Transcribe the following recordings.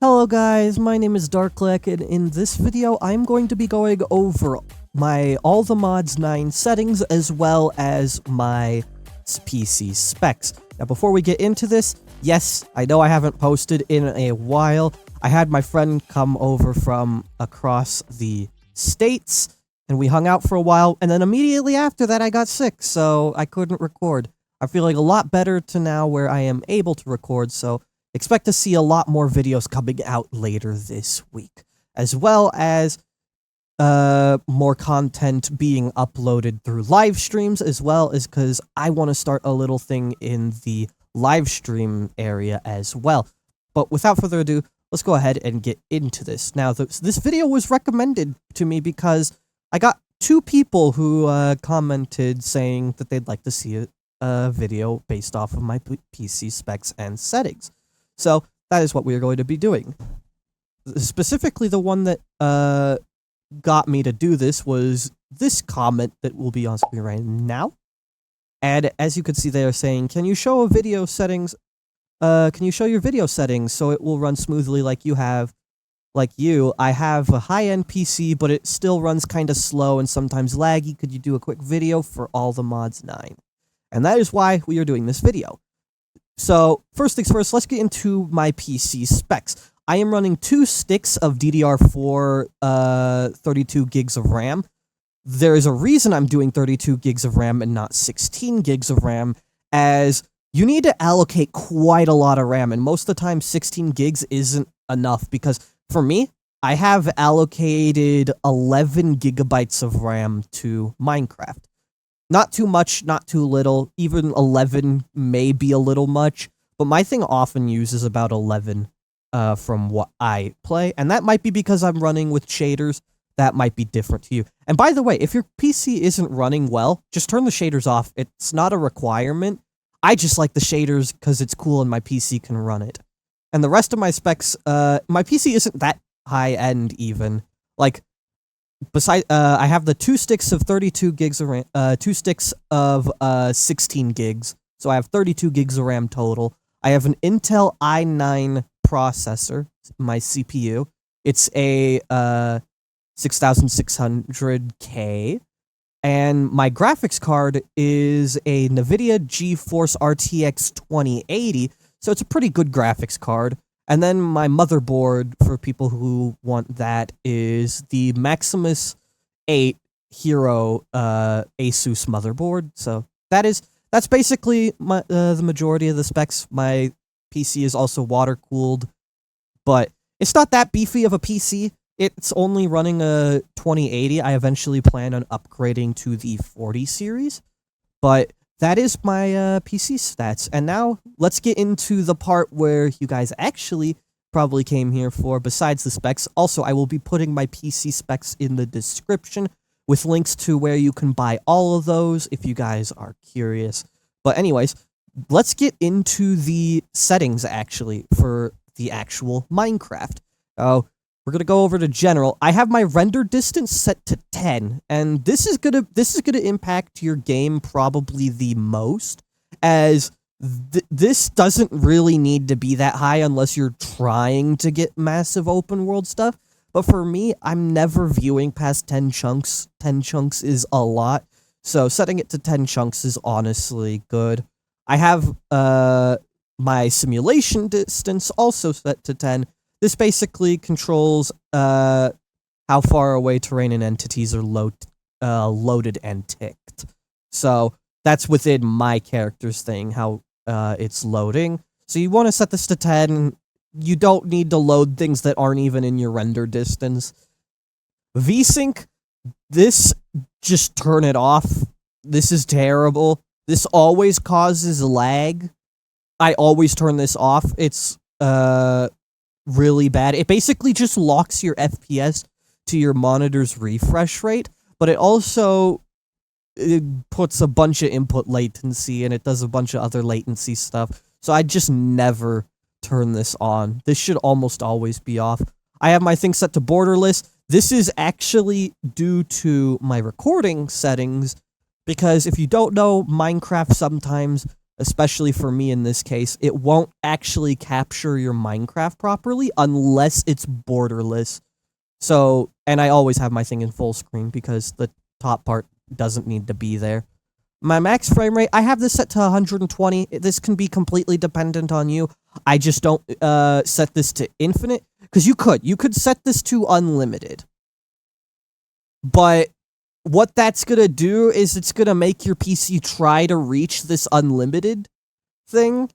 Hello guys, my name is Darklek, and in this video I'm going to be going over my all the mods 9 settings as well as my PC specs. Now before we get into this, yes, I know I haven't posted in a while. I had my friend come over from across the states and we hung out for a while, and then immediately after that I got sick, so I couldn't record. I'm feeling a lot better to now where I am able to record, so expect to see a lot more videos coming out later this week, as well as more content being uploaded through live streams, as well as because I want to start a little thing in the live stream area as well. But without further ado, let's go ahead and get into this. Now, this video was recommended to me because I got 2 people who commented saying that they'd like to see a video based off of my PC specs and settings. So that is what we are going to be doing. Specifically, the one that got me to do this was this comment that will be on screen right now. And as you can see, they are saying, "Can you show a video settings? Can you show your video settings so it will run smoothly like you have? Like you, I have a high-end PC, but it still runs kind of slow and sometimes laggy. Could you do a quick video for all the mods 9?" And that is why we are doing this video. So, first things first, let's get into my PC specs. I am running 2 sticks of DDR4 32 gigs of RAM. There is a reason I'm doing 32 gigs of RAM and not 16 gigs of RAM, as you need to allocate quite a lot of RAM, and most of the time 16 gigs isn't enough, because for me, I have allocated 11 gigabytes of RAM to Minecraft. Not too much, not too little. Even 11 may be a little much, but my thing often uses about 11 from what I play, and that might be because I'm running with shaders. That might be different to you. And by the way, if your PC isn't running well, just turn the shaders off. It's not a requirement. I just like the shaders because it's cool and my PC can run it. And the rest of my specs, my PC isn't that high-end even. Like, besides, I have the 2 sticks of 32 gigs of RAM, 2 sticks of 16 gigs, so I have 32 gigs of RAM total. I have an Intel i9 processor, my CPU. It's a 6600K, and my graphics card is a NVIDIA GeForce RTX 2080, so it's a pretty good graphics card. And then my motherboard, for people who want that, is the Maximus 8 Hero Asus motherboard. So that's basically the majority of the specs. My PC is also water-cooled, but it's not that beefy of a PC. It's only running a 2080. I eventually plan on upgrading to the 40 series, but that is my PC stats. And now, let's get into the part where you guys actually probably came here for, besides the specs. Also, I will be putting my PC specs in the description with links to where you can buy all of those if you guys are curious. But anyways, let's get into the settings, actually, for the actual Minecraft. We're gonna go over to general. I have my render distance set to 10, and this is gonna impact your game probably the most, as this doesn't really need to be that high unless you're trying to get massive open world stuff. But for me, I'm never viewing past 10 chunks. 10 chunks is a lot, so setting it to 10 chunks is honestly good. I have my simulation distance also set to 10. This basically controls how far away terrain and entities are loaded and ticked. So that's within my character's thing, how it's loading. So you want to set this to 10. You don't need to load things that aren't even in your render distance. VSync, this, just turn it off. This is terrible. This always causes lag. I always turn this off. It's really bad. It basically just locks your FPS to your monitor's refresh rate, but it also puts a bunch of input latency, and it does a bunch of other latency stuff. So I just never turn this on. This should almost always be off. I have my thing set to borderless. This is actually due to my recording settings, because if you don't know, Minecraft sometimes especially for me in this case, it won't actually capture your Minecraft properly unless it's borderless. So, and I always have my thing in full screen because the top part doesn't need to be there. My max frame rate, I have this set to 120. This can be completely dependent on you. I just don't set this to infinite, because you could set this to unlimited. But what that's gonna do is it's gonna make your PC try to reach this unlimited thing,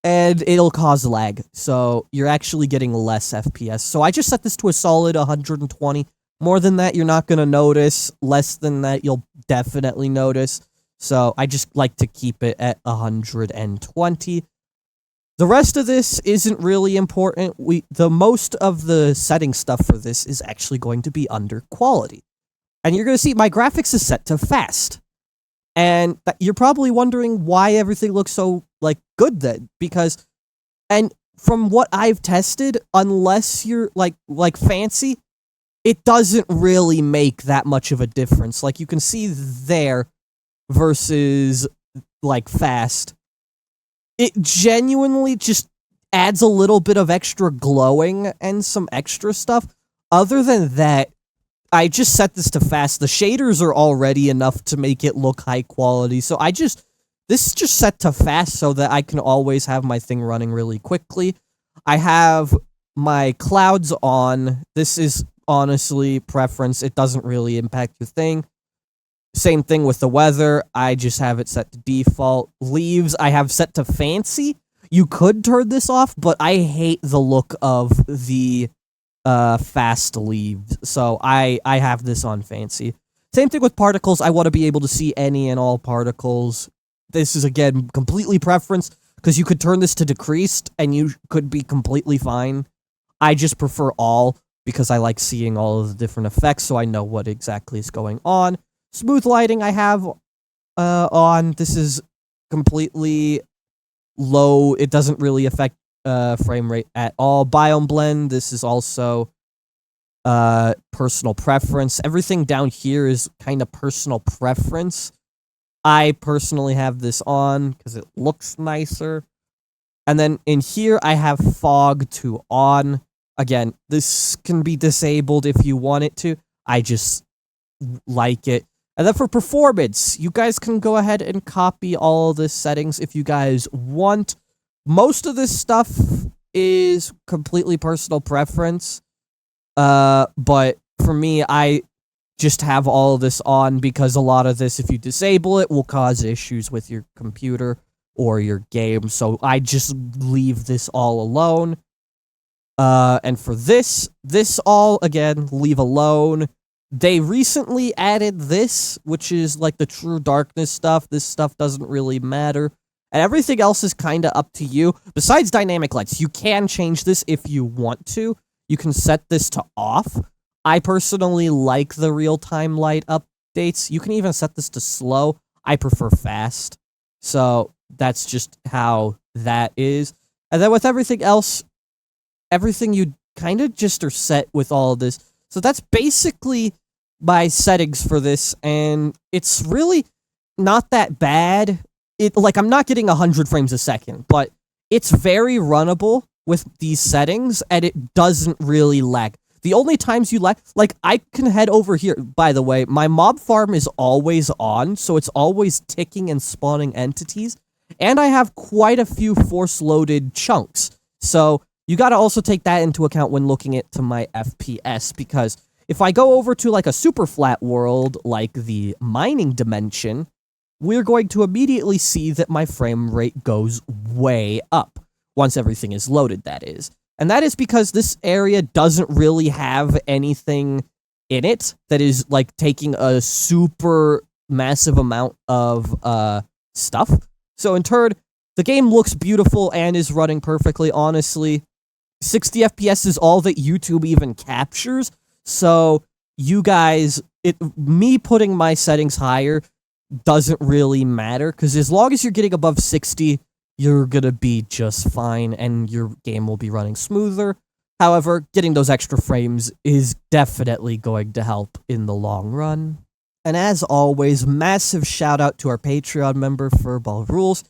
and it'll cause lag. So you're actually getting less FPS. So I just set this to a solid 120. More than that, you're not gonna notice. Less than that, you'll definitely notice. So I just like to keep it at 120. The rest of this isn't really important. The most of the setting stuff for this is actually going to be under quality. And you're going to see my graphics is set to fast. And you're probably wondering why everything looks so, like, good then. Because, and from what I've tested, unless you're, like fancy, it doesn't really make that much of a difference. Like, you can see there versus, like, fast. It genuinely just adds a little bit of extra glowing and some extra stuff. Other than that, I just set this to fast. The shaders are already enough to make it look high quality. So this is just set to fast so that I can always have my thing running really quickly. I have my clouds on. This is honestly preference. It doesn't really impact your thing. Same thing with the weather. I just have it set to default. Leaves, I have set to fancy. You could turn this off, but I hate the look of the fast leaves. So I have this on fancy. Same thing with particles. I want to be able to see any and all particles. This is, again, completely preference, because you could turn this to decreased and you could be completely fine. I just prefer all because I like seeing all of the different effects, so I know what exactly is going on. Smooth lighting I have on. This is completely low. It doesn't really affect frame rate at all. Biome blend, this is also personal preference. Everything down here is kind of personal preference. I personally have this on because it looks nicer. And then in here, I have fog to on. Again, this can be disabled if you want it to. I just like it. And then for performance, you guys can go ahead and copy all the settings if you guys want. Most of this stuff is completely personal preference. But for me, I just have all of this on because a lot of this, if you disable it, will cause issues with your computer or your game. So I just leave this all alone. And for this all, again, leave alone. They recently added this, which is like the true darkness stuff. This stuff doesn't really matter. And everything else is kind of up to you. Besides dynamic lights, you can change this if you want to. You can set this to off. I personally like the real-time light updates. You can even set this to slow. I prefer fast. So that's just how that is. And then with everything else, everything you kind of just are set with all of this. So that's basically my settings for this, and it's really not that bad. I'm not getting 100 frames a second, but it's very runnable with these settings, and it doesn't really lag. The only times you lag, I can head over here. By the way, my mob farm is always on, so it's always ticking and spawning entities, and I have quite a few force-loaded chunks, so you gotta also take that into account when looking at my FPS, because if I go over to a super flat world like the mining dimension, we're going to immediately see that my frame rate goes way up. Once everything is loaded, that is. And that is because this area doesn't really have anything in it that is taking a super massive amount of stuff. So in turn, the game looks beautiful and is running perfectly, honestly. 60 FPS is all that YouTube even captures, so you guys, me putting my settings higher doesn't really matter, because as long as you're getting above 60, you're gonna be just fine, and your game will be running smoother. However, getting those extra frames is definitely going to help in the long run. And as always, massive shout out to our Patreon member, Furball Rules.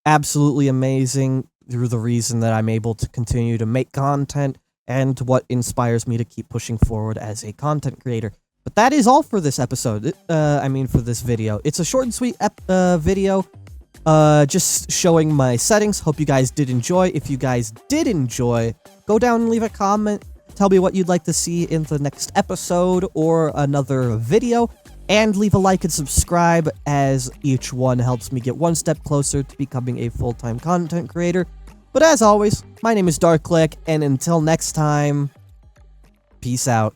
absolutely amazing. You're the reason that I'm able to continue to make content and what inspires me to keep pushing forward as a content creator. But that is all for this episode. For this video. It's a short and sweet video. Just showing my settings. Hope you guys did enjoy. If you guys did enjoy, go down and leave a comment. Tell me what you'd like to see in the next episode or another video. And leave a like and subscribe, as each one helps me get one step closer to becoming a full-time content creator. But as always, my name is DarkLick, and until next time, peace out.